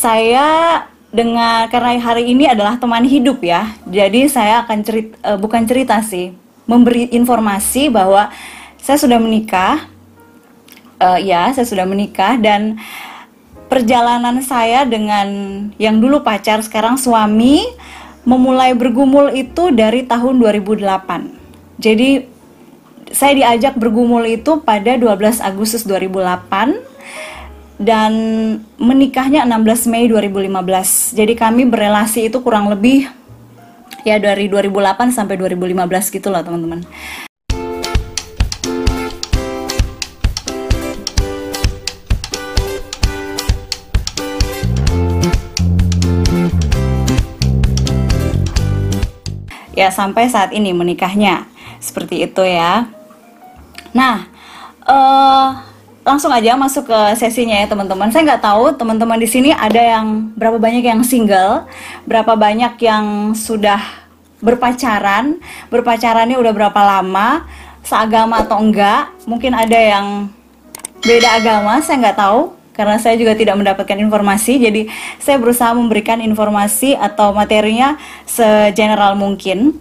Saya karena hari ini adalah teman hidup ya, jadi saya akan bukan cerita sih, memberi informasi bahwa saya sudah menikah. Ya, saya sudah menikah, dan perjalanan saya dengan yang dulu pacar sekarang suami memulai bergumul itu dari tahun 2008. Jadi saya diajak bergumul itu pada 12 Agustus 2008 dan menikahnya 16 Mei 2015. Jadi kami berelasi itu kurang lebih ya dari 2008 sampai 2015 gitu loh teman-teman. Ya sampai saat ini menikahnya seperti itu ya. Nah, langsung aja masuk ke sesinya ya teman-teman. Saya nggak tahu teman-teman di sini ada yang berapa banyak yang single, berapa banyak yang sudah berpacarannya udah berapa lama, seagama atau enggak. Mungkin ada yang beda agama, saya nggak tahu. Karena saya juga tidak mendapatkan informasi, jadi saya berusaha memberikan informasi atau materinya segeneral mungkin.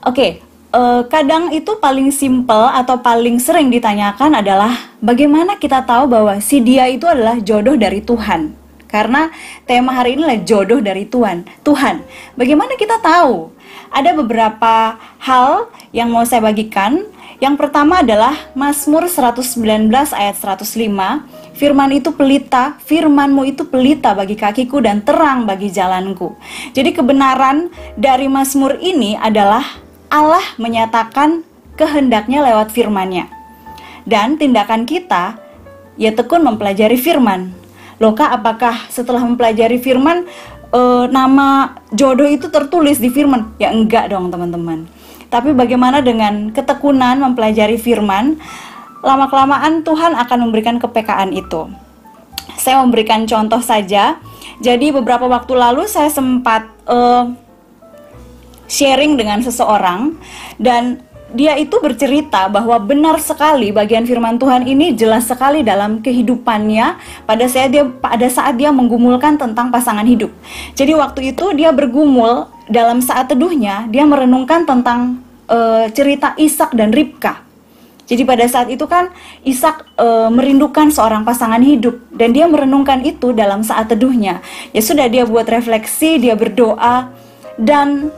Oke, kadang itu paling simple atau paling sering ditanyakan adalah bagaimana kita tahu bahwa si dia itu adalah jodoh dari Tuhan. Karena tema hari ini adalah jodoh dari Tuhan. Bagaimana kita tahu? Ada beberapa hal yang mau saya bagikan. Yang pertama adalah Mazmur 119 ayat 105. Firman-Mu itu pelita bagi kakiku dan terang bagi jalanku. Jadi kebenaran dari Mazmur ini adalah Allah menyatakan kehendaknya lewat firman-Nya. Dan tindakan kita ya tekun mempelajari firman. Loh Kak, apakah setelah mempelajari firman nama jodoh itu tertulis di firman? Ya enggak dong teman-teman. Tapi bagaimana dengan ketekunan mempelajari firman, lama-kelamaan Tuhan akan memberikan kepekaan itu. Saya memberikan contoh saja. Jadi beberapa waktu lalu saya sempat sharing dengan seseorang, dan dia itu bercerita bahwa benar sekali bagian firman Tuhan ini jelas sekali dalam kehidupannya pada saat dia menggumulkan tentang pasangan hidup. Jadi waktu itu dia bergumul, dalam saat teduhnya dia merenungkan tentang cerita Ishak dan Ribka. Jadi pada saat itu kan Ishak merindukan seorang pasangan hidup, dan dia merenungkan itu dalam saat teduhnya. Ya sudah, dia buat refleksi, dia berdoa, dan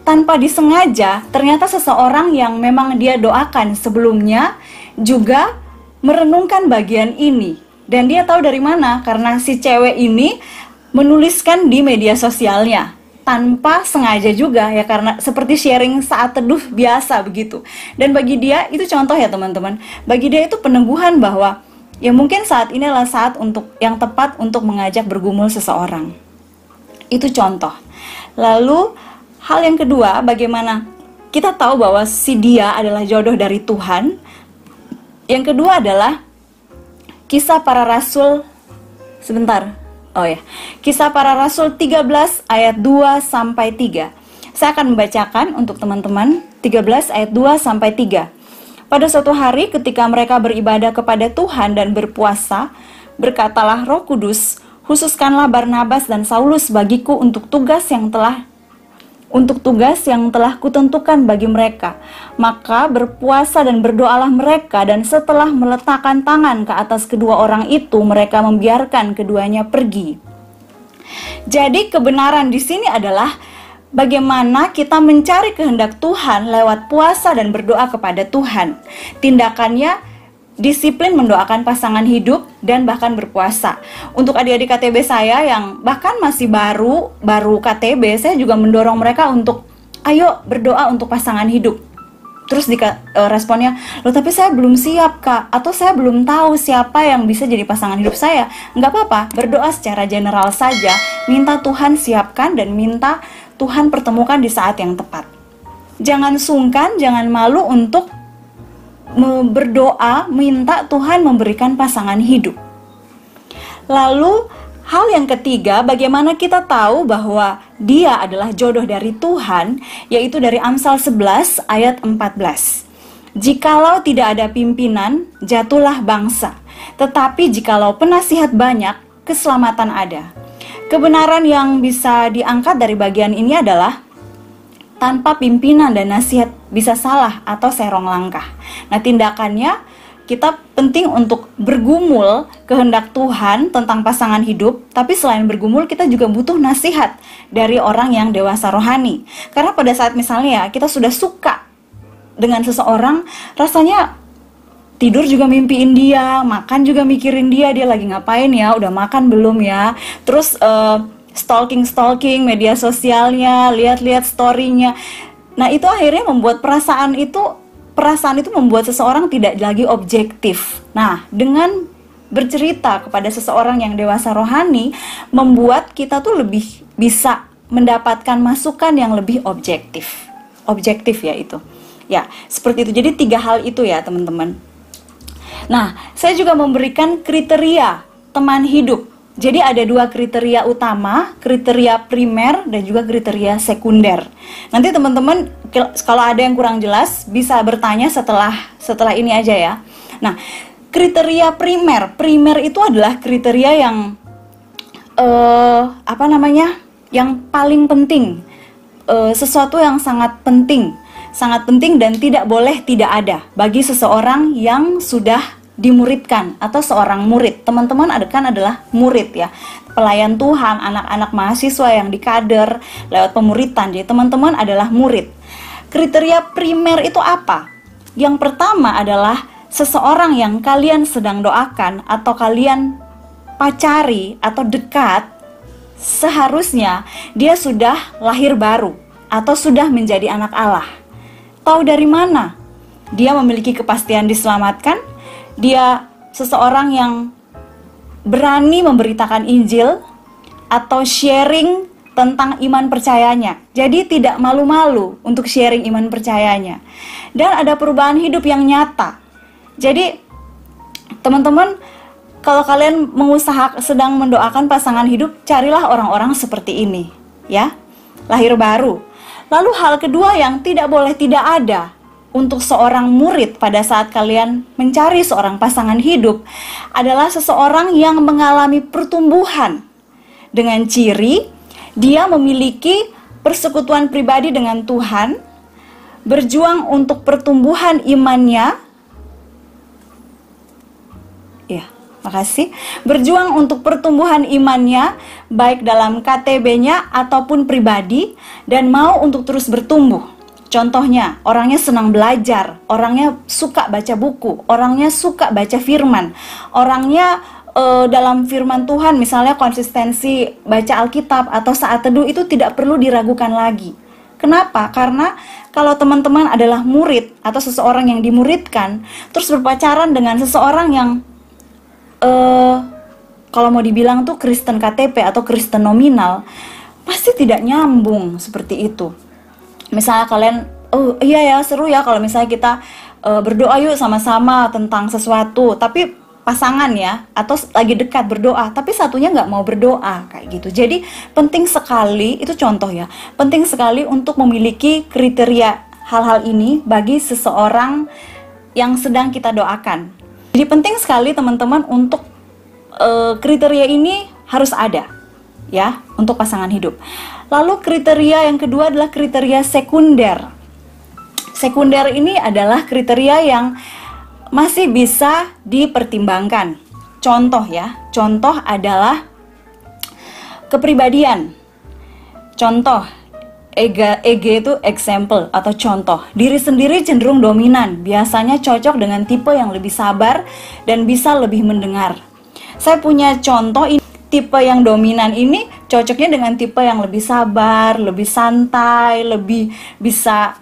tanpa disengaja ternyata seseorang yang memang dia doakan sebelumnya juga merenungkan bagian ini. Dan dia tahu dari mana? Karena si cewek ini menuliskan di media sosialnya tanpa sengaja juga ya, karena seperti sharing saat teduh biasa begitu. Dan bagi dia itu contoh ya teman-teman. Bagi dia itu peneguhan bahwa ya mungkin saat ini adalah saat yang tepat untuk mengajak bergumul seseorang. Itu contoh. Lalu hal yang kedua, bagaimana kita tahu bahwa si dia adalah jodoh dari Tuhan. Yang kedua adalah Kisah Para Rasul. Kisah Para Rasul 13 ayat 2 sampai 3. Saya akan membacakan untuk teman-teman 13 ayat 2 sampai 3. Pada suatu hari ketika mereka beribadah kepada Tuhan dan berpuasa, berkatalah Roh Kudus, khususkanlah Barnabas dan Saulus bagiku untuk tugas yang telah kutentukan bagi mereka. Maka berpuasa dan berdoalah mereka, dan setelah meletakkan tangan ke atas kedua orang itu, mereka membiarkan keduanya pergi. Jadi kebenaran di sini adalah bagaimana kita mencari kehendak Tuhan lewat puasa dan berdoa kepada Tuhan. Tindakannya disiplin mendoakan pasangan hidup dan bahkan berpuasa. Untuk adik-adik KTB saya yang bahkan masih baru KTB, saya juga mendorong mereka untuk ayo berdoa untuk pasangan hidup. Terus responnya, loh tapi saya belum siap Kak, atau saya belum tahu siapa yang bisa jadi pasangan hidup saya. Nggak apa-apa, berdoa secara general saja, minta Tuhan siapkan dan minta Tuhan pertemukan di saat yang tepat. Jangan sungkan, jangan malu untuk berdoa, minta Tuhan memberikan pasangan hidup. Lalu hal yang ketiga, bagaimana kita tahu bahwa dia adalah jodoh dari Tuhan, yaitu dari Amsal 11 ayat 14. Jikalau tidak ada pimpinan, jatuhlah bangsa. Tetapi jikalau penasihat banyak, keselamatan ada. Kebenaran yang bisa diangkat dari bagian ini adalah tanpa pimpinan dan nasihat bisa salah atau serong langkah. Nah, tindakannya kita penting untuk bergumul kehendak Tuhan tentang pasangan hidup, tapi selain bergumul kita juga butuh nasihat dari orang yang dewasa rohani. Karena pada saat misalnya ya, kita sudah suka dengan seseorang, rasanya tidur juga mimpiin dia, makan juga mikirin dia lagi ngapain ya, udah makan belum ya, terus stalking media sosialnya, lihat-lihat story-nya. Nah, itu akhirnya membuat perasaan itu membuat seseorang tidak lagi objektif. Nah, dengan bercerita kepada seseorang yang dewasa rohani, membuat kita tuh lebih bisa mendapatkan masukan yang lebih objektif ya itu. Ya, seperti itu. Jadi 3 hal itu ya, teman-teman. Nah, saya juga memberikan kriteria teman hidup. Jadi ada 2 kriteria utama, kriteria primer dan juga kriteria sekunder. Nanti teman-teman kalau ada yang kurang jelas bisa bertanya setelah ini aja ya. Nah, kriteria primer itu adalah kriteria yang yang paling penting, sesuatu yang sangat penting dan tidak boleh tidak ada bagi seseorang yang sudah dimuridkan atau seorang murid. Teman-teman adalah murid ya, pelayan Tuhan, anak-anak mahasiswa yang dikader lewat pemuritan. Jadi teman-teman adalah murid. Kriteria primer itu apa? Yang pertama adalah seseorang yang kalian sedang doakan atau kalian pacari atau dekat, seharusnya dia sudah lahir baru atau sudah menjadi anak Allah. Tahu dari mana? Dia memiliki kepastian diselamatkan. Dia seseorang yang berani memberitakan Injil atau sharing tentang iman percayanya. Jadi tidak malu-malu untuk sharing iman percayanya. Dan ada perubahan hidup yang nyata. Jadi teman-teman, kalau kalian sedang mendoakan pasangan hidup, carilah orang-orang seperti ini, ya. Lahir baru. Lalu hal kedua yang tidak boleh tidak ada untuk seorang murid pada saat kalian mencari seorang pasangan hidup adalah seseorang yang mengalami pertumbuhan dengan ciri dia memiliki persekutuan pribadi dengan Tuhan, berjuang untuk pertumbuhan imannya. Ya, makasih. Berjuang untuk pertumbuhan imannya baik dalam KTB-nya ataupun pribadi dan mau untuk terus bertumbuh. Contohnya, orangnya senang belajar, orangnya suka baca buku, orangnya suka baca firman, orangnya dalam firman Tuhan, misalnya konsistensi baca Alkitab atau saat teduh itu tidak perlu diragukan lagi. Kenapa? Karena kalau teman-teman adalah murid atau seseorang yang dimuridkan, terus berpacaran dengan seseorang yang kalau mau dibilang tuh Kristen KTP atau Kristen nominal, pasti tidak nyambung seperti itu. Misalnya kalian, oh iya ya seru ya kalau misalnya kita berdoa yuk sama-sama tentang sesuatu, tapi pasangan ya, atau lagi dekat berdoa, tapi satunya nggak mau berdoa, kayak gitu. Jadi penting sekali, itu contoh ya, penting sekali untuk memiliki kriteria hal-hal ini bagi seseorang yang sedang kita doakan. Jadi penting sekali teman-teman untuk kriteria ini harus ada ya untuk pasangan hidup. Lalu kriteria yang kedua adalah kriteria sekunder. Sekunder ini adalah kriteria yang masih bisa dipertimbangkan. Contoh ya, contoh adalah kepribadian. Contoh, EG itu example atau contoh. Diri sendiri cenderung dominan, biasanya cocok dengan tipe yang lebih sabar dan bisa lebih mendengar. Saya punya contoh ini. Tipe yang dominan ini cocoknya dengan tipe yang lebih sabar, lebih santai, lebih bisa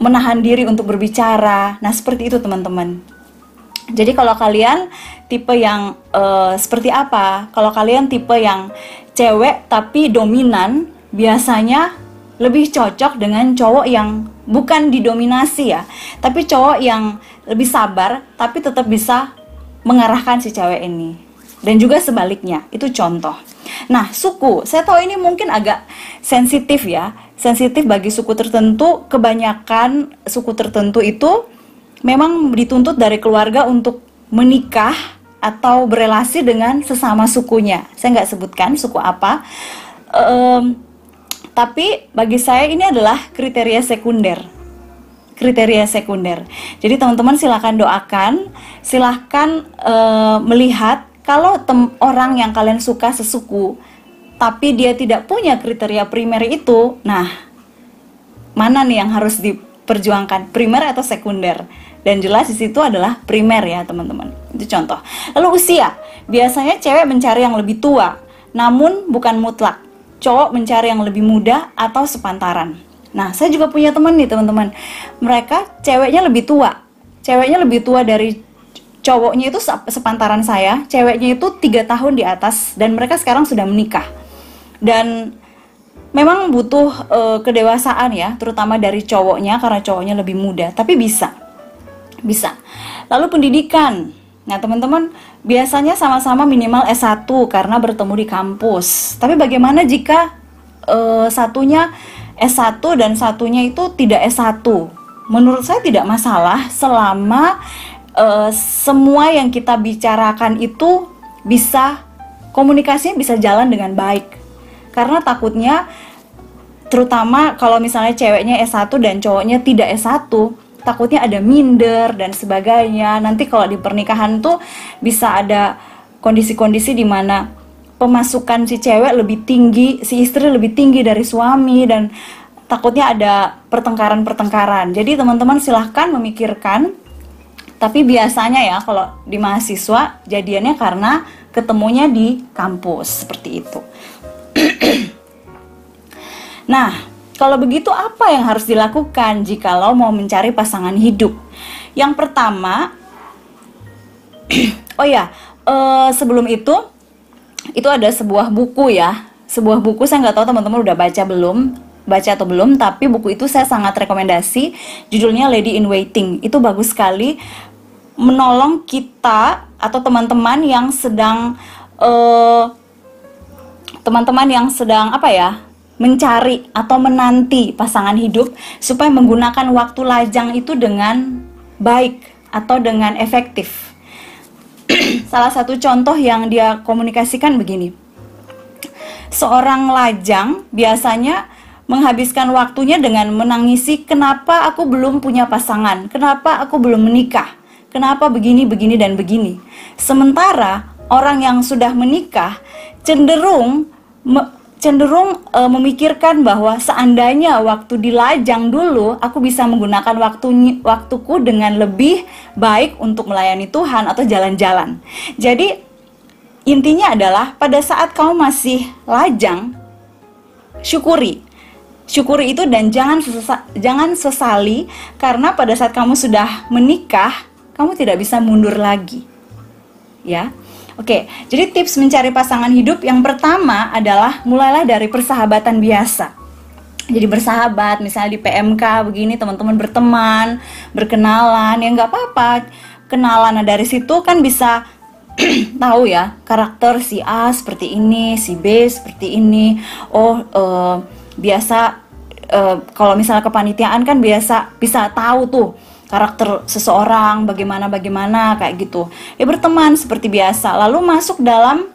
menahan diri untuk berbicara. Nah, seperti itu teman-teman. Jadi kalau kalian tipe yang seperti apa? Kalau kalian tipe yang cewek tapi dominan, biasanya lebih cocok dengan cowok yang bukan didominasi ya, tapi cowok yang lebih sabar tapi tetap bisa mengarahkan si cewek ini. Dan juga sebaliknya, itu contoh. Nah, suku, saya tahu ini mungkin agak sensitif ya, sensitif bagi suku tertentu. Kebanyakan suku tertentu itu memang dituntut dari keluarga untuk menikah atau berelasi dengan sesama sukunya. Saya nggak sebutkan suku apa, tapi bagi saya ini adalah kriteria sekunder. Kriteria sekunder. Jadi teman-teman silahkan doakan, silahkan melihat kalau orang yang kalian suka sesuku, tapi dia tidak punya kriteria primer itu, nah mana nih yang harus diperjuangkan, primer atau sekunder? Dan jelas di situ adalah primer ya teman-teman. Itu contoh. Lalu usia, biasanya cewek mencari yang lebih tua, namun bukan mutlak. Cowok mencari yang lebih muda atau sepantaran. Nah, saya juga punya teman nih teman-teman. Mereka ceweknya lebih tua. Ceweknya lebih tua dari cowoknya itu sepantaran saya. Ceweknya itu 3 tahun di atas dan mereka sekarang sudah menikah. Dan memang butuh kedewasaan ya, terutama dari cowoknya karena cowoknya lebih muda, tapi bisa. Lalu pendidikan. Nah, teman-teman, biasanya sama-sama minimal S1 karena bertemu di kampus. Tapi bagaimana jika satunya S1 dan satunya itu tidak S1? Menurut saya tidak masalah selama semua yang kita bicarakan itu bisa, komunikasinya bisa jalan dengan baik. Karena takutnya, terutama kalau misalnya ceweknya S1 dan cowoknya tidak S1, takutnya ada minder dan sebagainya. Nanti kalau di pernikahan tuh bisa ada kondisi-kondisi di mana pemasukan si cewek lebih tinggi, si istri lebih tinggi dari suami, dan takutnya ada pertengkaran-pertengkaran. Jadi teman-teman silahkan memikirkan, tapi biasanya ya kalau di mahasiswa jadiannya karena ketemunya di kampus, seperti itu. Nah, kalau begitu apa yang harus dilakukan jikalau mau mencari pasangan hidup? Yang pertama, sebelum itu ada sebuah buku ya. Sebuah buku, saya nggak tahu teman-teman udah baca atau belum, tapi buku itu saya sangat rekomendasi. Judulnya Lady in Waiting. Itu bagus sekali, menolong kita atau teman-teman yang sedang mencari atau menanti pasangan hidup, supaya menggunakan waktu lajang itu dengan baik atau dengan efektif. Salah satu contoh yang dia komunikasikan begini. Seorang lajang biasanya menghabiskan waktunya dengan menangisi, kenapa aku belum punya pasangan, kenapa aku belum menikah, kenapa begini, dan begini. Sementara orang yang sudah menikah cenderung memikirkan bahwa seandainya waktu dilajang dulu, aku bisa menggunakan waktuku dengan lebih baik untuk melayani Tuhan atau jalan-jalan. Jadi intinya adalah pada saat kamu masih lajang, syukuri itu dan jangan sesali, karena pada saat kamu sudah menikah, kamu tidak bisa mundur lagi. Ya. Oke, jadi tips mencari pasangan hidup yang pertama adalah mulailah dari persahabatan biasa. Jadi bersahabat, misalnya di PMK begini, teman-teman berteman, berkenalan, ya nggak apa-apa. Kenalan, nah dari situ kan bisa tahu ya, karakter si A seperti ini, si B seperti ini. Kalau misalnya kepanitiaan kan biasa bisa tahu tuh karakter seseorang, bagaimana kayak gitu. Ya berteman seperti biasa, lalu masuk dalam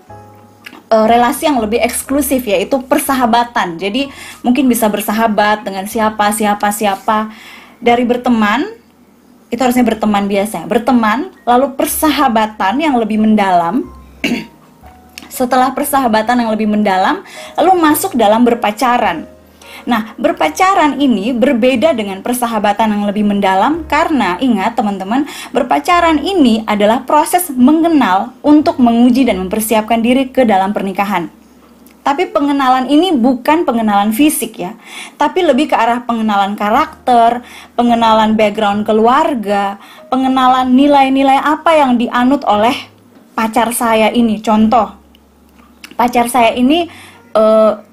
relasi yang lebih eksklusif, yaitu persahabatan. Jadi mungkin bisa bersahabat dengan siapa. Dari berteman, itu harusnya berteman biasa, berteman, lalu persahabatan yang lebih mendalam. Setelah persahabatan yang lebih mendalam, lalu masuk dalam berpacaran. Nah, berpacaran ini berbeda dengan persahabatan yang lebih mendalam, karena ingat teman-teman, berpacaran ini adalah proses mengenal untuk menguji dan mempersiapkan diri ke dalam pernikahan. Tapi pengenalan ini bukan pengenalan fisik ya, tapi lebih ke arah pengenalan karakter, pengenalan background keluarga, pengenalan nilai-nilai apa yang dianut oleh pacar saya ini. Contoh, pacar saya ini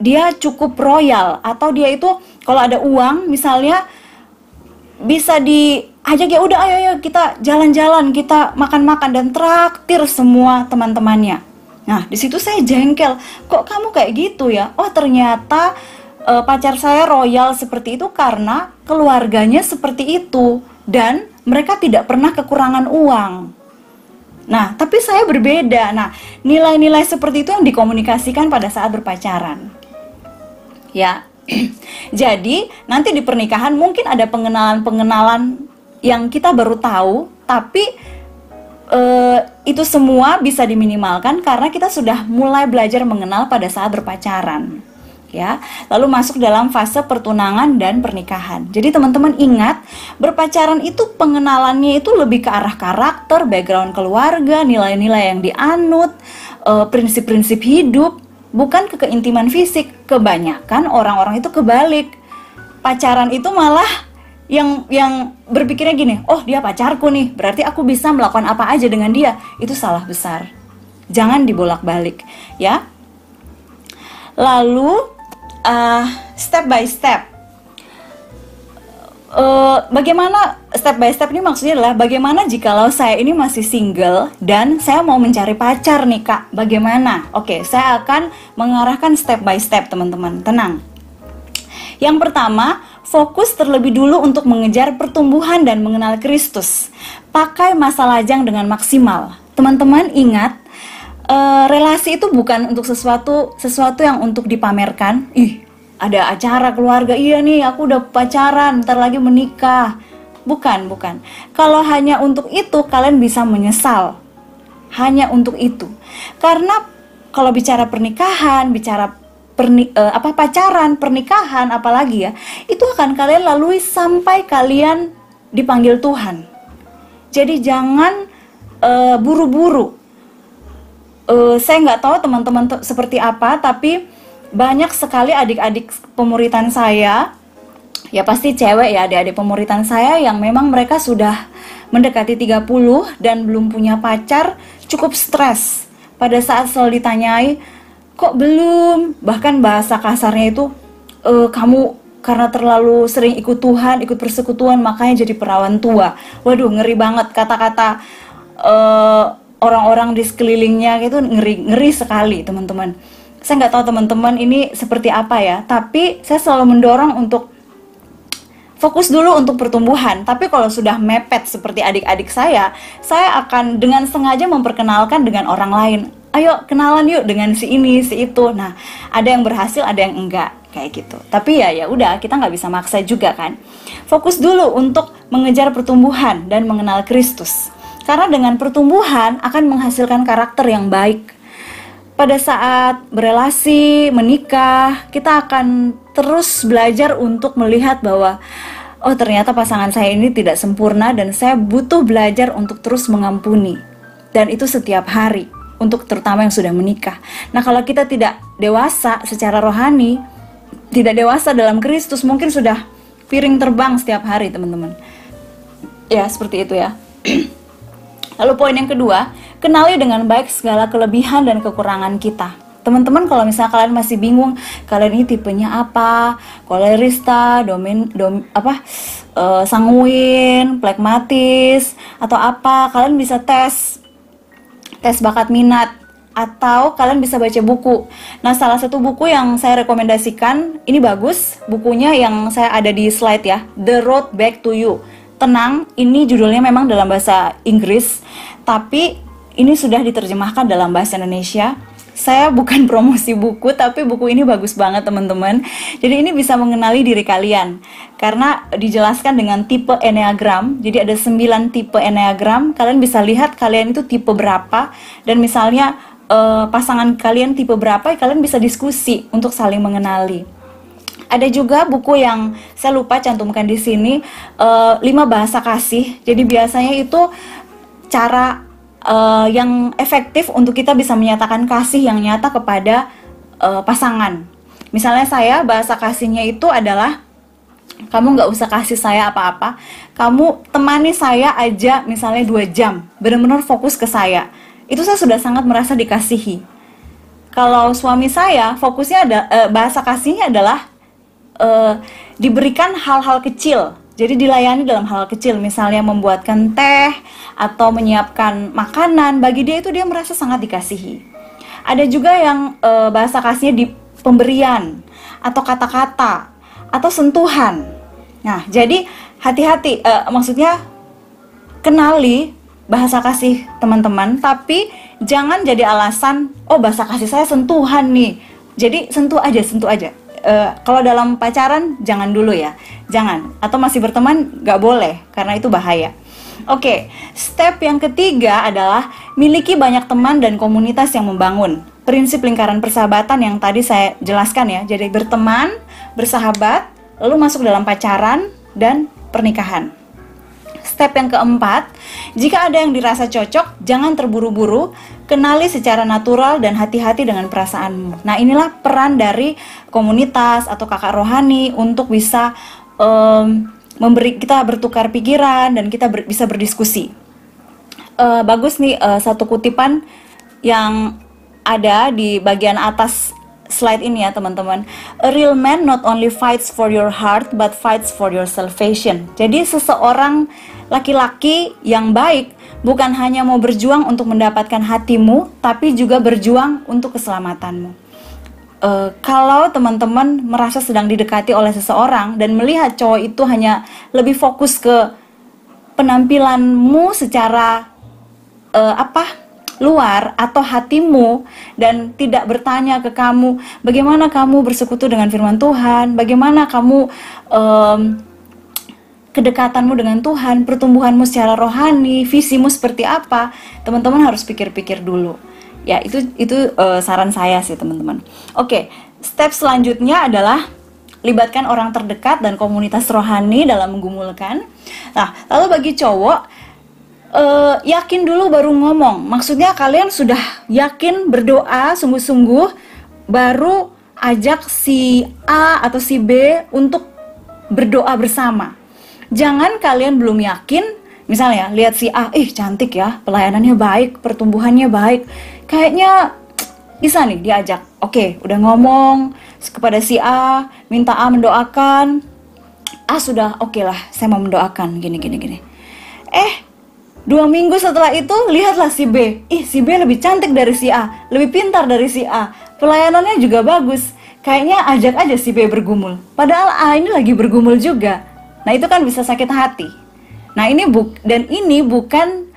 dia cukup royal, atau dia itu kalau ada uang misalnya bisa diajak, ya udah ayo kita jalan-jalan, kita makan-makan dan traktir semua teman-temannya. Nah, di situ saya jengkel, kok kamu kayak gitu ya? Oh, ternyata pacar saya royal seperti itu karena keluarganya seperti itu dan mereka tidak pernah kekurangan uang. Nah, tapi saya berbeda. Nah, nilai-nilai seperti itu yang dikomunikasikan pada saat berpacaran. Ya. Jadi, nanti di pernikahan mungkin ada pengenalan-pengenalan yang kita baru tahu, tapi itu semua bisa diminimalkan karena kita sudah mulai belajar mengenal pada saat berpacaran. Ya, lalu masuk dalam fase pertunangan dan pernikahan. Jadi teman-teman ingat, berpacaran itu pengenalannya itu lebih ke arah karakter, background keluarga, nilai-nilai yang dianut, prinsip-prinsip hidup, bukan ke keintiman fisik. Kebanyakan orang-orang itu kebalik. Pacaran itu malah yang berpikirnya gini, oh dia pacarku nih, berarti aku bisa melakukan apa aja dengan dia. Itu salah besar. Jangan dibolak-balik, ya. Lalu step by step. Bagaimana step by step ini maksudnya adalah bagaimana jikalau saya ini masih single dan saya mau mencari pacar nih Kak, bagaimana? Oke, saya akan mengarahkan step by step teman-teman, tenang. Yang pertama, fokus terlebih dulu untuk mengejar pertumbuhan dan mengenal Kristus. Pakai masa lajang dengan maksimal. Teman-teman ingat, relasi itu bukan untuk sesuatu yang untuk dipamerkan. Ih, ada acara keluarga, iya nih aku udah pacaran, ntar lagi menikah. Bukan. Kalau hanya untuk itu, kalian bisa menyesal. Hanya untuk itu. Karena kalau bicara pernikahan, pacaran, pernikahan, apalagi ya, itu akan kalian lalui sampai kalian dipanggil Tuhan. Jadi jangan buru-buru. Saya nggak tahu teman-teman seperti apa, tapi banyak sekali adik-adik pemuritan saya, ya pasti cewek ya, adik-adik pemuritan saya yang memang mereka sudah mendekati 30 dan belum punya pacar, cukup stres pada saat selalu ditanyai, kok belum? Bahkan bahasa kasarnya itu, kamu karena terlalu sering ikut Tuhan, ikut persekutuan, makanya jadi perawan tua. Waduh, ngeri banget kata-kata orang-orang di sekelilingnya itu, ngeri sekali teman-teman. Saya nggak tahu teman-teman ini seperti apa ya, tapi saya selalu mendorong untuk fokus dulu untuk pertumbuhan. Tapi kalau sudah mepet seperti adik-adik saya akan dengan sengaja memperkenalkan dengan orang lain. Ayo kenalan yuk dengan si ini, si itu. Nah, ada yang berhasil, ada yang enggak, kayak gitu. Tapi ya udah, kita nggak bisa maksa juga kan. Fokus dulu untuk mengejar pertumbuhan dan mengenal Kristus. Karena dengan pertumbuhan akan menghasilkan karakter yang baik. Pada saat berelasi, menikah, kita akan terus belajar untuk melihat bahwa oh ternyata pasangan saya ini tidak sempurna dan saya butuh belajar untuk terus mengampuni. Dan itu setiap hari, untuk terutama yang sudah menikah. Nah, kalau kita tidak dewasa secara rohani, tidak dewasa dalam Kristus, mungkin sudah piring terbang setiap hari teman-teman. Ya, seperti itu ya. Lalu poin yang kedua, kenali dengan baik segala kelebihan dan kekurangan kita. Teman-teman, kalau misalnya kalian masih bingung, kalian ini tipenya apa, kolerista, sanguin, plekmatis, atau apa, kalian bisa tes bakat minat, atau kalian bisa baca buku. Nah, salah satu buku yang saya rekomendasikan, ini bagus, bukunya yang saya ada di slide ya, The Road Back to You. Tenang, ini judulnya memang dalam bahasa Inggris, tapi ini sudah diterjemahkan dalam bahasa Indonesia. Saya bukan promosi buku, tapi buku ini bagus banget teman-teman. Jadi ini bisa mengenali diri kalian, karena dijelaskan dengan tipe Enneagram. Jadi ada 9 tipe Enneagram. Kalian bisa lihat kalian itu tipe berapa, dan misalnya pasangan kalian tipe berapa, kalian bisa diskusi untuk saling mengenali. Ada juga buku yang saya lupa cantumkan di sini, 5 bahasa kasih. Jadi biasanya itu cara yang efektif untuk kita bisa menyatakan kasih yang nyata kepada pasangan. Misalnya saya, bahasa kasihnya itu adalah, kamu nggak usah kasih saya apa-apa, kamu temani saya aja misalnya 2 jam, benar-benar fokus ke saya. Itu saya sudah sangat merasa dikasihi. Kalau suami saya, fokusnya bahasa kasihnya adalah diberikan hal-hal kecil. Jadi dilayani dalam hal kecil, misalnya membuatkan teh atau menyiapkan makanan. Bagi dia itu dia merasa sangat dikasihi. Ada juga yang bahasa kasihnya di pemberian atau kata-kata atau sentuhan. Nah, jadi hati-hati, maksudnya kenali bahasa kasih teman-teman, tapi jangan jadi alasan, oh bahasa kasih saya sentuhan nih, jadi sentuh aja. Kalau dalam pacaran jangan dulu ya, jangan. Atau masih berteman nggak boleh, karena itu bahaya. Oke, step yang ketiga adalah miliki banyak teman dan komunitas yang membangun. Prinsip lingkaran persahabatan yang tadi saya jelaskan ya, jadi berteman, bersahabat, lalu masuk dalam pacaran dan pernikahan. Step yang keempat, jika ada yang dirasa cocok, jangan terburu-buru, kenali secara natural dan hati-hati dengan perasaanmu. Nah, inilah peran dari komunitas atau kakak rohani untuk bisa memberi kita bertukar pikiran dan kita bisa berdiskusi. Bagus nih satu kutipan yang ada di bagian atas slide ini ya teman-teman. A real man not only fights for your heart but fights for your salvation. Jadi seseorang laki-laki yang baik bukan hanya mau berjuang untuk mendapatkan hatimu, tapi juga berjuang untuk keselamatanmu. Kalau teman-teman merasa sedang didekati oleh seseorang dan melihat cowok itu hanya lebih fokus ke penampilanmu secara luar atau hatimu dan tidak bertanya ke kamu bagaimana kamu bersekutu dengan firman Tuhan, bagaimana kamu kedekatanmu dengan Tuhan, pertumbuhanmu secara rohani, visimu seperti apa, teman-teman harus pikir-pikir dulu. Ya, itu saran saya sih teman-teman. Oke, step selanjutnya adalah libatkan orang terdekat dan komunitas rohani dalam menggumulkan. Nah, lalu bagi cowok, yakin dulu baru ngomong. Maksudnya kalian sudah yakin berdoa sungguh-sungguh, baru ajak si A atau si B untuk berdoa bersama. Jangan kalian belum yakin, misalnya lihat si A, cantik ya, pelayanannya baik, pertumbuhannya baik, kayaknya bisa nih diajak. Oke, udah ngomong kepada si A, minta A mendoakan. A sudah, oke lah, saya mau mendoakan gini. 2 minggu setelah itu, lihatlah si B. Si B lebih cantik dari si A, lebih pintar dari si A, pelayanannya juga bagus. Kayaknya ajak aja si B bergumul. Padahal A ini lagi bergumul juga. Nah, itu kan bisa sakit hati. Nah, ini bukan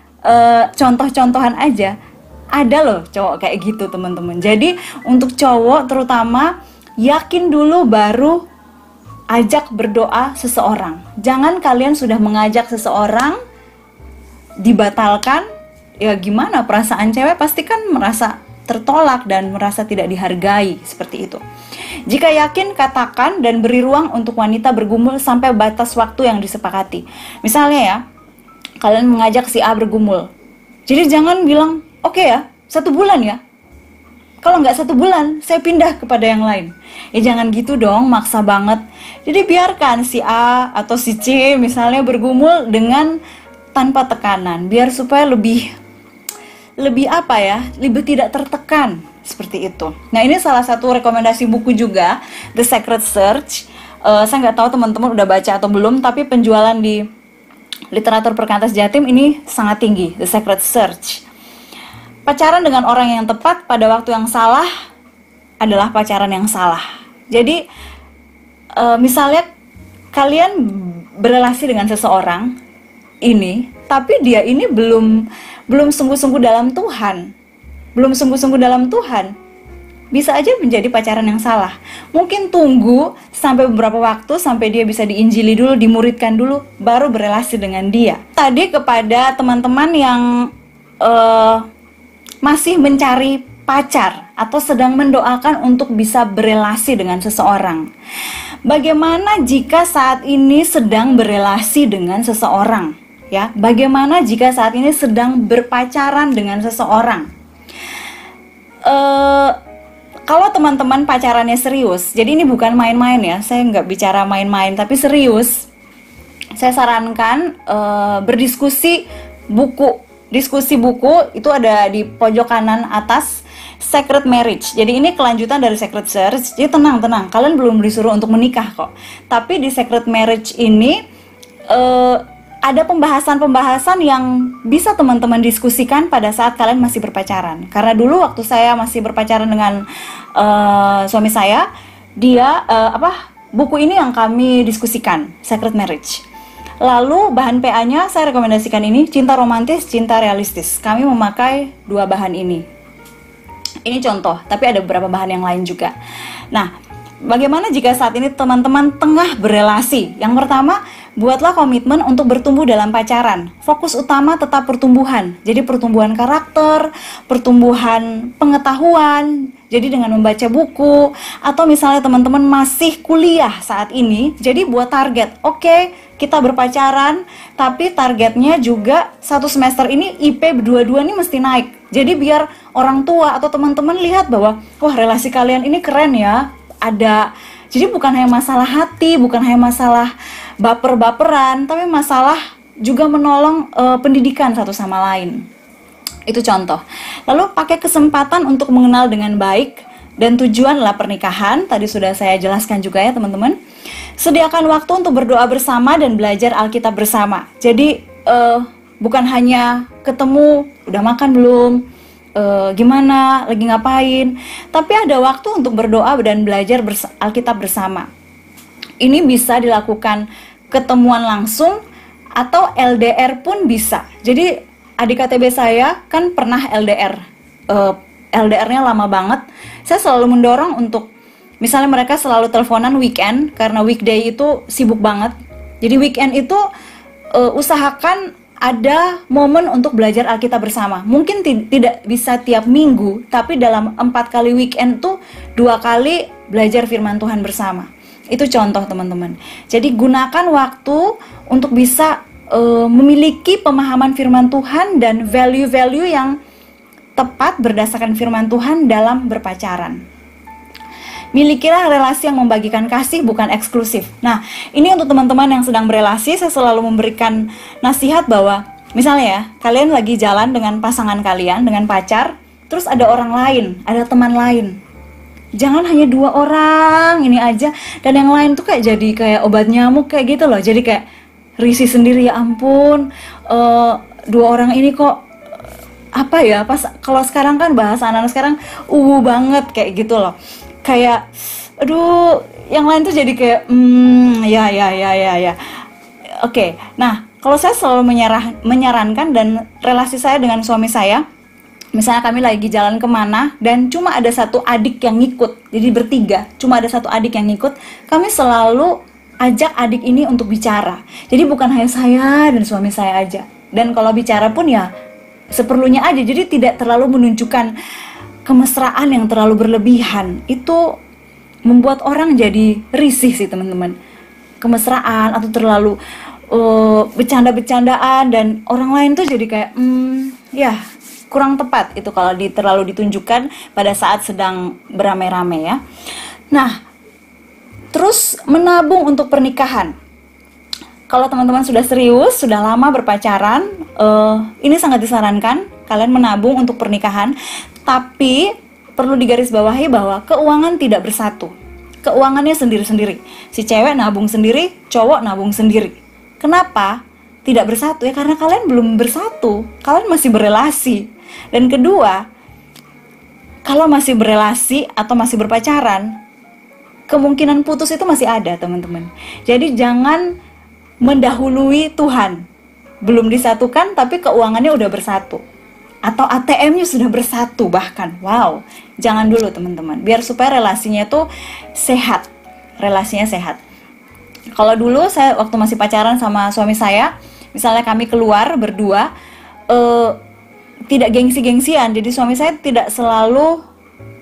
contoh-contohan aja. Ada loh cowok kayak gitu, teman-teman. Jadi, untuk cowok terutama, yakin dulu baru ajak berdoa seseorang. Jangan kalian sudah mengajak seseorang dibatalkan, ya gimana, perasaan cewek pasti kan merasa tertolak dan merasa tidak dihargai, seperti itu. Jika yakin, katakan dan beri ruang untuk wanita bergumul sampai batas waktu yang disepakati. Misalnya ya, kalian mengajak si A bergumul, jadi jangan bilang, oke ya, 1 bulan ya, kalau nggak 1 bulan, saya pindah kepada yang lain. Ya jangan gitu dong, maksa banget. Jadi biarkan si A atau si C misalnya bergumul dengan tanpa tekanan, biar supaya lebih tidak tertekan, seperti itu. Nah, ini salah satu rekomendasi buku juga, The Secret Search. Saya nggak tahu teman-teman udah baca atau belum, tapi penjualan di literatur perkantas Jatim ini sangat tinggi, The Secret Search. Pacaran dengan orang yang tepat pada waktu yang salah adalah pacaran yang salah. Jadi, misalnya kalian berrelasi dengan seseorang ini, tapi dia ini belum sungguh-sungguh dalam Tuhan, bisa aja menjadi pacaran yang salah. Mungkin tunggu sampai beberapa waktu, sampai dia bisa diinjili dulu, dimuridkan dulu, baru berrelasi dengan dia. Tadi kepada teman-teman yang masih mencari pacar atau sedang mendoakan untuk bisa berrelasi dengan seseorang, bagaimana jika saat ini sedang berrelasi dengan seseorang? Ya, bagaimana jika saat ini sedang berpacaran dengan seseorang? Kalau teman-teman pacarannya serius, jadi ini bukan main-main ya, saya nggak bicara main-main, tapi serius. Saya sarankan berdiskusi buku. Diskusi buku itu ada di pojok kanan atas, Secret Marriage. Jadi ini kelanjutan dari Secret Search. Jadi tenang, kalian belum disuruh untuk menikah kok. Tapi di Secret Marriage ini ada pembahasan-pembahasan yang bisa teman-teman diskusikan pada saat kalian masih berpacaran. Karena dulu waktu saya masih berpacaran dengan suami saya, buku ini yang kami diskusikan, Secret Marriage. Lalu bahan PA-nya saya rekomendasikan ini, cinta romantis, cinta realistis. Kami memakai dua bahan ini. Ini contoh, tapi ada beberapa bahan yang lain juga. Nah, bagaimana jika saat ini teman-teman tengah berelasi? Yang pertama, buatlah komitmen untuk bertumbuh dalam pacaran. Fokus utama tetap pertumbuhan. Jadi pertumbuhan karakter, pertumbuhan pengetahuan. Jadi dengan membaca buku, atau misalnya teman-teman masih kuliah saat ini, jadi buat target. Oke, kita berpacaran, tapi targetnya juga satu semester ini IP berdua-dua nih mesti naik. Jadi biar orang tua atau teman-teman lihat bahwa, wah relasi kalian ini keren ya. Jadi bukan hanya masalah hati, bukan hanya masalah baper-baperan, tapi masalah juga menolong pendidikan satu sama lain. Itu contoh. Lalu pakai kesempatan untuk mengenal dengan baik, dan tujuanlah pernikahan. Tadi sudah saya jelaskan juga ya teman-teman. Sediakan waktu untuk berdoa bersama dan belajar Alkitab bersama. Jadi bukan hanya ketemu, udah makan belum, gimana, lagi ngapain, tapi ada waktu untuk berdoa dan belajar Alkitab bersama. Ini bisa dilakukan ketemuan langsung atau LDR pun bisa. Jadi adik KTB saya kan pernah LDR, LDR-nya lama banget. Saya selalu mendorong untuk, misalnya mereka selalu teleponan weekend, karena weekday itu sibuk banget. Jadi weekend itu usahakan ada momen untuk belajar Alkitab bersama. Mungkin tidak bisa tiap minggu, tapi dalam 4 kali weekend tuh 2 kali belajar firman Tuhan bersama. Itu contoh teman-teman. Jadi gunakan waktu untuk bisa memiliki pemahaman firman Tuhan dan value-value yang tepat berdasarkan firman Tuhan dalam berpacaran. Milikilah relasi yang membagikan kasih, bukan eksklusif. Nah, ini untuk teman-teman yang sedang berelasi, saya selalu memberikan nasihat bahwa, misalnya ya, kalian lagi jalan dengan pasangan kalian, dengan pacar, terus ada orang lain, ada teman lain. Jangan hanya 2 orang ini aja, dan yang lain tuh jadi kayak obat nyamuk kayak gitu loh. Jadi kayak risih sendiri, ya ampun, 2 orang ini kok apa ya, pas kalau sekarang kan bahasa anak-anak sekarang banget kayak gitu loh. Kayak aduh, yang lain tuh jadi kayak ya. Oke. Nah, kalau saya selalu menyarankan, dan relasi saya dengan suami saya, misalnya kami lagi jalan kemana dan cuma ada satu adik yang ngikut, jadi bertiga, cuma ada satu adik yang ngikut, kami selalu ajak adik ini untuk bicara. Jadi bukan hanya saya dan suami saya aja. Dan kalau bicara pun ya seperlunya aja. Jadi tidak terlalu menunjukkan kemesraan yang terlalu berlebihan. Itu membuat orang jadi risih sih teman-teman. Kemesraan atau terlalu bercanda-bercandaan, dan orang lain tuh jadi kayak ya kurang tepat itu kalau terlalu ditunjukkan pada saat sedang beramai-ramai ya. Nah, terus menabung untuk pernikahan. Kalau teman-teman sudah serius, sudah lama berpacaran, ini sangat disarankan kalian menabung untuk pernikahan. Tapi perlu digarisbawahi bahwa keuangan tidak bersatu. Keuangannya sendiri-sendiri. Si cewek nabung sendiri, cowok nabung sendiri. Kenapa tidak bersatu? Ya karena kalian belum bersatu. Kalian masih berelasi. Dan kedua, kalau masih berelasi atau masih berpacaran, kemungkinan putus itu masih ada teman-teman. Jadi jangan mendahului Tuhan. Belum disatukan tapi keuangannya udah bersatu, atau ATM-nya sudah bersatu bahkan. Wow, jangan dulu teman-teman. Biar supaya relasinya tuh sehat. Relasinya sehat. Kalau dulu saya waktu masih pacaran sama suami saya, misalnya kami keluar berdua, tidak gengsi-gengsian. Jadi suami saya tidak selalu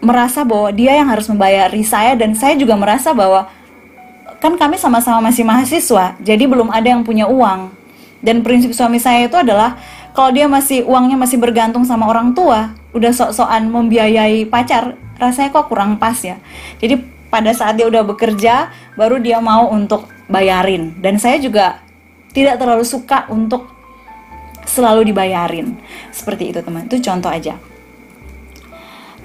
merasa bahwa dia yang harus membayari saya, dan saya juga merasa bahwa kan kami sama-sama masih mahasiswa, jadi belum ada yang punya uang. Dan prinsip suami saya itu adalah kalau dia uangnya masih bergantung sama orang tua, udah sok-sokan membiayai pacar, rasanya kok kurang pas ya. Jadi pada saat dia udah bekerja, baru dia mau untuk bayarin. Dan saya juga tidak terlalu suka untuk selalu dibayarin. Seperti itu teman, itu contoh aja.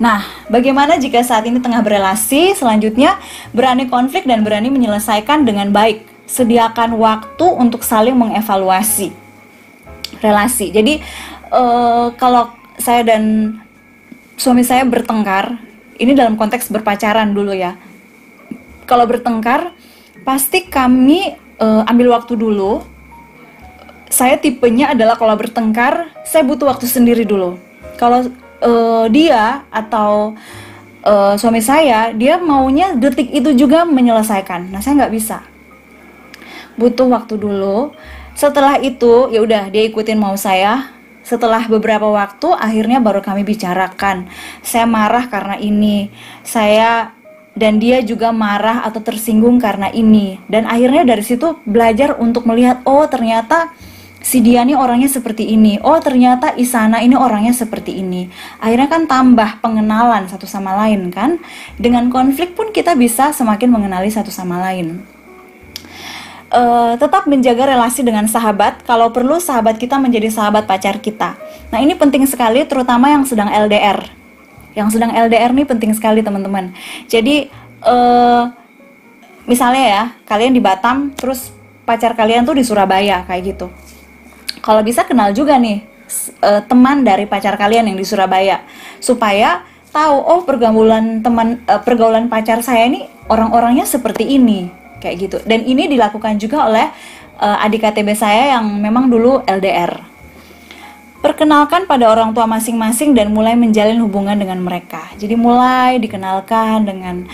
Nah, bagaimana jika saat ini tengah berelasi? Selanjutnya, berani konflik dan berani menyelesaikan dengan baik. Sediakan waktu untuk saling mengevaluasi relasi. Jadi, kalau saya dan suami saya bertengkar, ini dalam konteks berpacaran dulu ya. Kalau bertengkar, pasti kami ambil waktu dulu saya tipenya adalah kalau bertengkar, saya butuh waktu sendiri dulu. Kalau dia atau suami saya, dia maunya detik itu juga menyelesaikan. Nah, saya nggak bisa. Butuh waktu dulu. Setelah itu, ya udah dia ikutin mau saya. Setelah beberapa waktu, akhirnya baru kami bicarakan. Saya marah karena ini. Saya dan dia juga marah atau tersinggung karena ini. Dan akhirnya dari situ belajar untuk melihat, oh ternyata si dia ini orangnya seperti ini. Oh ternyata Isana ini orangnya seperti ini. Akhirnya kan tambah pengenalan satu sama lain kan. Dengan konflik pun kita bisa semakin mengenali satu sama lain. Tetap menjaga relasi dengan sahabat. Kalau perlu sahabat kita menjadi sahabat pacar kita. Nah ini penting sekali, terutama yang sedang LDR. Yang sedang LDR nih penting sekali teman-teman. Jadi misalnya ya, kalian di Batam, terus pacar kalian tuh di Surabaya kayak gitu. Kalau bisa kenal juga nih teman dari pacar kalian yang di Surabaya, supaya tahu, oh pergaulan pacar saya ini orang-orangnya seperti ini kayak gitu. Dan ini dilakukan juga oleh adik KTB saya yang memang dulu LDR. Perkenalkan pada orang tua masing-masing dan mulai menjalin hubungan dengan mereka. Jadi mulai dikenalkan dengan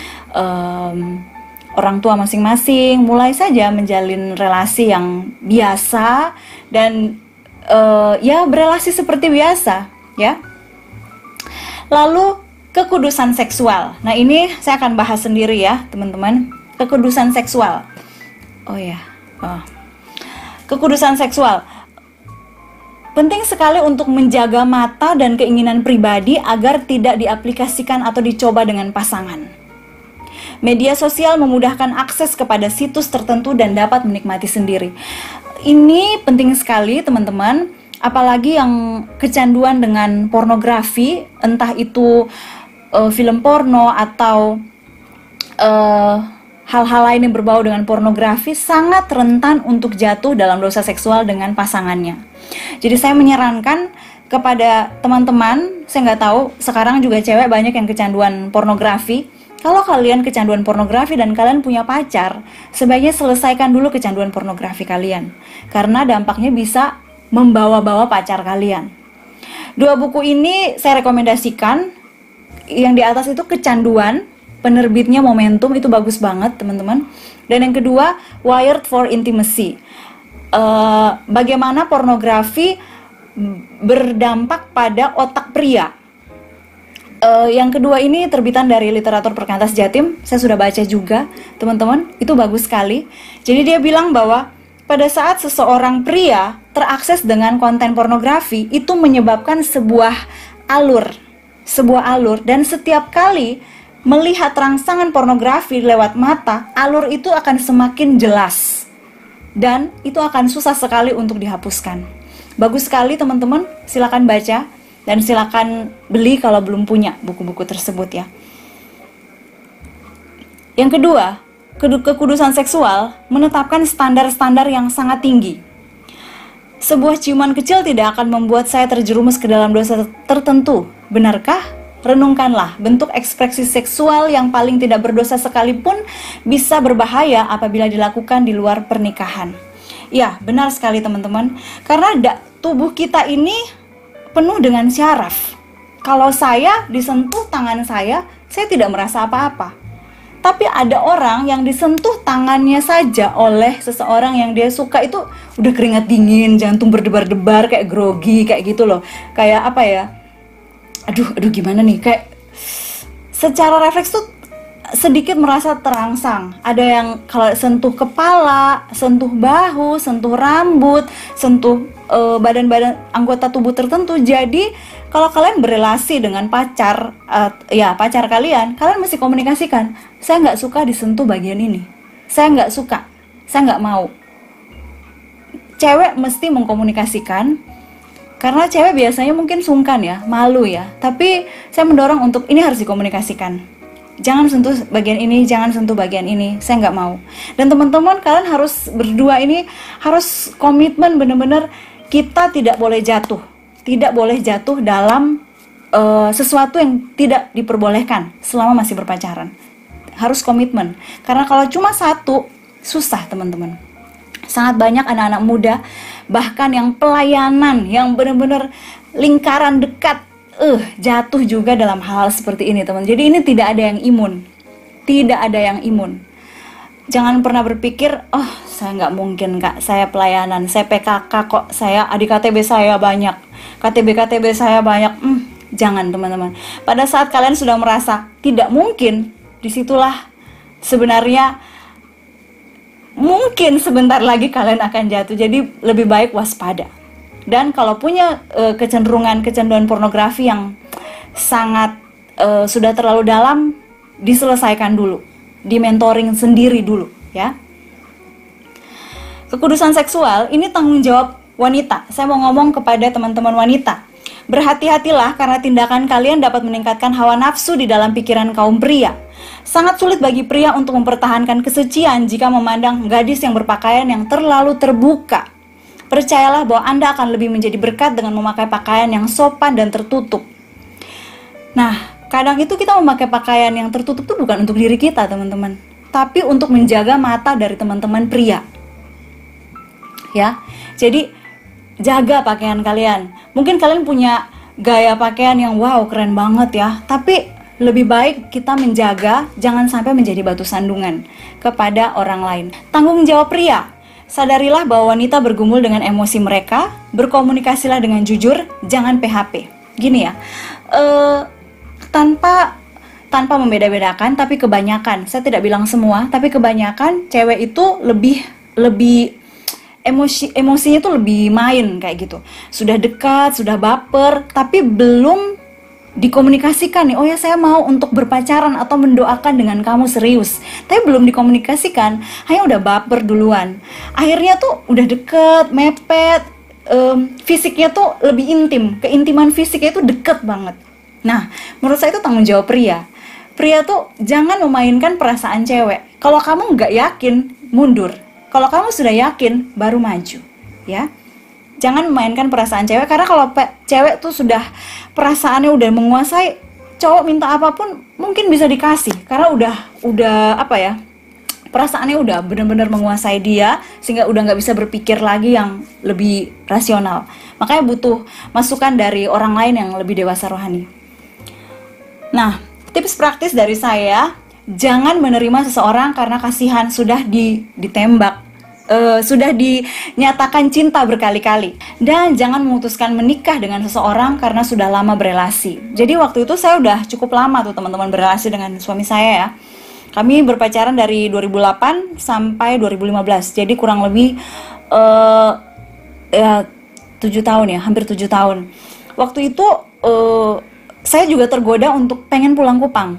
orang tua masing-masing, mulai saja menjalin relasi yang biasa dan ya berelasi seperti biasa ya. Lalu kekudusan seksual. Nah ini saya akan bahas sendiri ya teman-teman. Kekudusan seksual. Kekudusan seksual penting sekali untuk menjaga mata dan keinginan pribadi agar tidak diaplikasikan atau dicoba dengan pasangan. Media sosial memudahkan akses kepada situs tertentu dan dapat menikmati sendiri. Ini penting sekali teman-teman, apalagi yang kecanduan dengan pornografi, entah itu film porno atau hal-hal lain yang berbau dengan pornografi, sangat rentan untuk jatuh dalam dosa seksual dengan pasangannya. Jadi saya menyarankan kepada teman-teman, saya nggak tahu, sekarang juga cewek banyak yang kecanduan pornografi. Kalau kalian kecanduan pornografi dan kalian punya pacar, sebaiknya selesaikan dulu kecanduan pornografi kalian. Karena dampaknya bisa membawa-bawa pacar kalian. 2 buku ini saya rekomendasikan. Yang di atas itu Kecanduan, penerbitnya Momentum, itu bagus banget teman-teman. Dan yang kedua, Wired for Intimacy. Bagaimana pornografi berdampak pada otak pria. Yang kedua ini terbitan dari Literatur Perkantas Jatim. Saya sudah baca juga teman-teman, itu bagus sekali. Jadi dia bilang bahwa pada saat seseorang pria terakses dengan konten pornografi, itu menyebabkan sebuah alur, dan setiap kali melihat rangsangan pornografi lewat mata, alur itu akan semakin jelas dan itu akan susah sekali untuk dihapuskan. Bagus sekali teman-teman, silakan baca dan silakan beli kalau belum punya buku-buku tersebut ya. Yang kedua, kekudusan seksual menetapkan standar-standar yang sangat tinggi. Sebuah ciuman kecil tidak akan membuat saya terjerumus ke dalam dosa tertentu. Benarkah? Renungkanlah, bentuk ekspresi seksual yang paling tidak berdosa sekalipun bisa berbahaya apabila dilakukan di luar pernikahan. Ya, benar sekali teman-teman. Karena tubuh kita ini penuh dengan syaraf. Kalau saya disentuh tangan saya tidak merasa apa-apa. Tapi ada orang yang disentuh tangannya saja oleh seseorang yang dia suka itu udah keringat dingin, jantung berdebar-debar, kayak grogi, kayak gitu loh. Kayak apa ya? Aduh gimana nih, kayak secara refleks tuh sedikit merasa terangsang. Ada yang kalau sentuh kepala, sentuh bahu, sentuh rambut, sentuh badan-badan anggota tubuh tertentu. Jadi kalau kalian berelasi dengan pacar kalian mesti komunikasikan. Saya nggak suka disentuh bagian ini, saya nggak suka, saya nggak mau. Cewek mesti mengkomunikasikan. Karena cewek biasanya mungkin sungkan ya, malu ya. Tapi saya mendorong untuk ini harus dikomunikasikan. Jangan sentuh bagian ini, jangan sentuh bagian ini. Saya nggak mau. Dan teman-teman, kalian harus berdua ini harus komitmen benar-benar kita tidak boleh jatuh. Tidak boleh jatuh dalam sesuatu yang tidak diperbolehkan selama masih berpacaran. Harus komitmen. Karena kalau cuma satu, susah teman-teman. Sangat banyak anak-anak muda, bahkan yang pelayanan, yang benar-benar lingkaran dekat, jatuh juga dalam hal seperti ini, teman. Jadi ini tidak ada yang imun. Tidak ada yang imun. Jangan pernah berpikir, oh saya nggak mungkin kak, saya pelayanan, saya PKK kok, saya adik KTB saya banyak, KTB saya banyak. Jangan teman-teman. Pada saat kalian sudah merasa tidak mungkin, disitulah sebenarnya mungkin sebentar lagi kalian akan jatuh. Jadi lebih baik waspada. Dan kalau punya kecenderungan pornografi yang sangat sudah terlalu dalam, diselesaikan dulu, di mentoring sendiri dulu ya. Kekudusan seksual ini tanggung jawab wanita. Saya mau ngomong kepada teman-teman wanita, berhati-hatilah karena tindakan kalian dapat meningkatkan hawa nafsu di dalam pikiran kaum pria. Sangat sulit bagi pria untuk mempertahankan kesucian jika memandang gadis yang berpakaian yang terlalu terbuka. Percayalah bahwa Anda akan lebih menjadi berkat dengan memakai pakaian yang sopan dan tertutup. Nah, kadang itu kita memakai pakaian yang tertutup itu bukan untuk diri kita, teman-teman, tapi untuk menjaga mata dari teman-teman pria. Ya, jadi jaga pakaian kalian. Mungkin kalian punya gaya pakaian yang wow, keren banget ya, tapi lebih baik kita menjaga jangan sampai menjadi batu sandungan kepada orang lain. Tanggung jawab pria. Sadarilah bahwa wanita bergumul dengan emosi mereka, berkomunikasilah dengan jujur, jangan PHP. Gini ya, tanpa membeda-bedakan, tapi kebanyakan, saya tidak bilang semua, tapi kebanyakan cewek itu lebih emosinya tuh lebih main kayak gitu. Sudah dekat, sudah baper, tapi belum dikomunikasikan nih, oh ya saya mau untuk berpacaran atau mendoakan dengan kamu serius, tapi belum dikomunikasikan, hanya udah baper duluan. Akhirnya tuh udah deket, mepet, fisiknya tuh lebih intim, keintiman fisiknya itu deket banget. Nah, menurut saya itu tanggung jawab pria. Pria tuh jangan memainkan perasaan cewek. Kalau kamu nggak yakin, mundur. Kalau kamu sudah yakin, baru maju, ya. Jangan memainkan perasaan cewek, karena kalau cewek tuh sudah perasaannya udah menguasai, cowok minta apapun mungkin bisa dikasih, karena udah apa ya, perasaannya udah benar-benar menguasai dia, sehingga udah nggak bisa berpikir lagi yang lebih rasional. Makanya butuh masukan dari orang lain yang lebih dewasa rohani. Nah, tips praktis dari saya, jangan menerima seseorang karena kasihan sudah ditembak, sudah dinyatakan cinta berkali-kali, dan jangan memutuskan menikah dengan seseorang karena sudah lama berelasi. Jadi waktu itu saya udah cukup lama tuh teman-teman berelasi dengan suami saya ya. Kami berpacaran dari 2008 sampai 2015, jadi kurang lebih 7 tahun ya, hampir 7 tahun. Waktu itu saya juga tergoda untuk pengen pulang Kupang,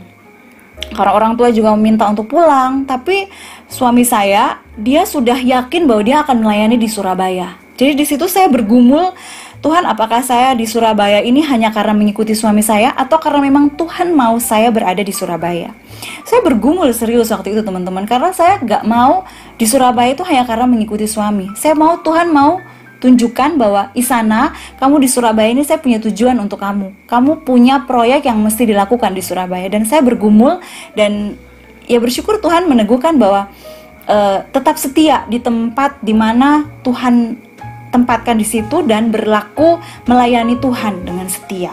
karena orang tua juga meminta untuk pulang, tapi suami saya, dia sudah yakin bahwa dia akan melayani di Surabaya. Jadi di situ saya bergumul, Tuhan, apakah saya di Surabaya ini hanya karena mengikuti suami saya, atau karena memang Tuhan mau saya berada di Surabaya? Saya bergumul serius waktu itu teman-teman, karena saya gak mau di Surabaya itu hanya karena mengikuti suami. Saya mau Tuhan mau tunjukkan bahwa Isana, kamu di Surabaya ini saya punya tujuan untuk kamu. Kamu punya proyek yang mesti dilakukan di Surabaya. Dan saya bergumul dan ya bersyukur Tuhan meneguhkan bahwa tetap setia di tempat di mana Tuhan tempatkan di situ, dan berlaku melayani Tuhan dengan setia.